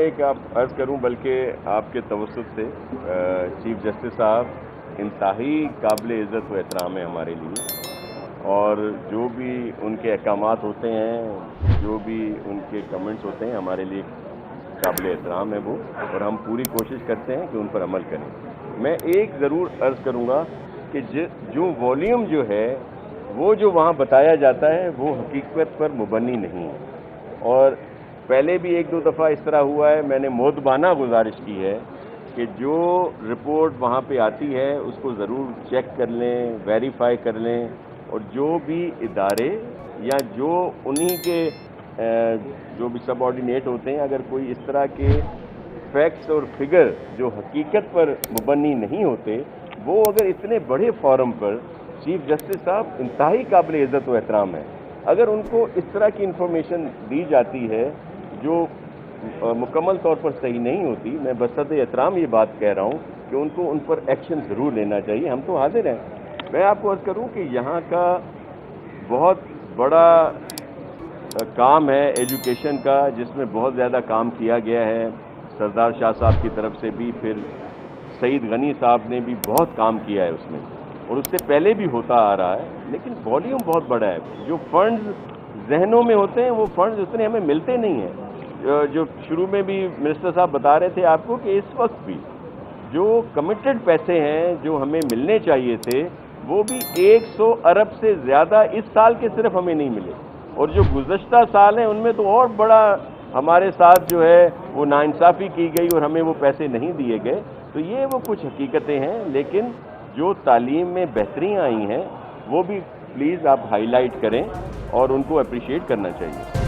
एक आप अर्ज़ करूं बल्कि आपके तवज्जुह से चीफ जस्टिस साहब इंतहाई काबिल इज़्ज़त व एहतराम है हमारे लिए, और जो भी उनके अहकामात होते हैं, जो भी उनके कमेंट्स होते हैं, हमारे लिए काबिल एहतराम है वो, और हम पूरी कोशिश करते हैं कि उन पर अमल करें। मैं एक ज़रूर अर्ज़ करूँगा कि जो वॉल्यूम जो है वो जो वहाँ बताया जाता है वो हकीकत पर मुबनी नहीं है, और पहले भी एक दो दफ़ा इस तरह हुआ है। मैंने मोदबाना गुजारिश की है कि जो रिपोर्ट वहाँ पे आती है उसको ज़रूर चेक कर लें, वेरीफाई कर लें, और जो भी इदारे या जो उन्हीं के जो भी सबऑर्डिनेट होते हैं, अगर कोई इस तरह के फैक्ट्स और फिगर जो हकीकत पर मुबनी नहीं होते, वो अगर इतने बड़े फोरम पर चीफ जस्टिस साहब इंतहाई काबिल इज़्ज़त व एहतराम है, अगर उनको इस तरह की इंफॉर्मेशन दी जाती है जो मुकम्मल तौर पर सही नहीं होती, मैं बसत एहतराम ये बात कह रहा हूँ कि उनको उन पर एक्शन ज़रूर लेना चाहिए। हम तो हाजिर हैं। मैं आपको अर्ज़ करूँ कि यहाँ का बहुत बड़ा काम है एजुकेशन का, जिसमें बहुत ज़्यादा काम किया गया है सरदार शाह साहब की तरफ से भी, फिर सईद गनी साहब ने भी बहुत काम किया है उसमें, और उससे पहले भी होता आ रहा है, लेकिन वॉल्यूम बहुत बड़ा है। जो फंड्स जहनों में होते हैं वो फंड्स उतने हमें मिलते नहीं हैं। जो शुरू में भी मिनिस्टर साहब बता रहे थे आपको कि इस वक्त भी जो कमिटेड पैसे हैं जो हमें मिलने चाहिए थे, वो भी 100 अरब से ज़्यादा इस साल के सिर्फ हमें नहीं मिले, और जो गुज़श्ता साल हैं उनमें तो और बड़ा हमारे साथ जो है वो नाइंसाफ़ी की गई और हमें वो पैसे नहीं दिए गए। तो ये वो कुछ हकीकतें हैं, लेकिन जो तालीम में बेहतरियाँ आई हैं वो भी प्लीज़ आप हाईलाइट करें और उनको अप्रिशिएट करना चाहिए।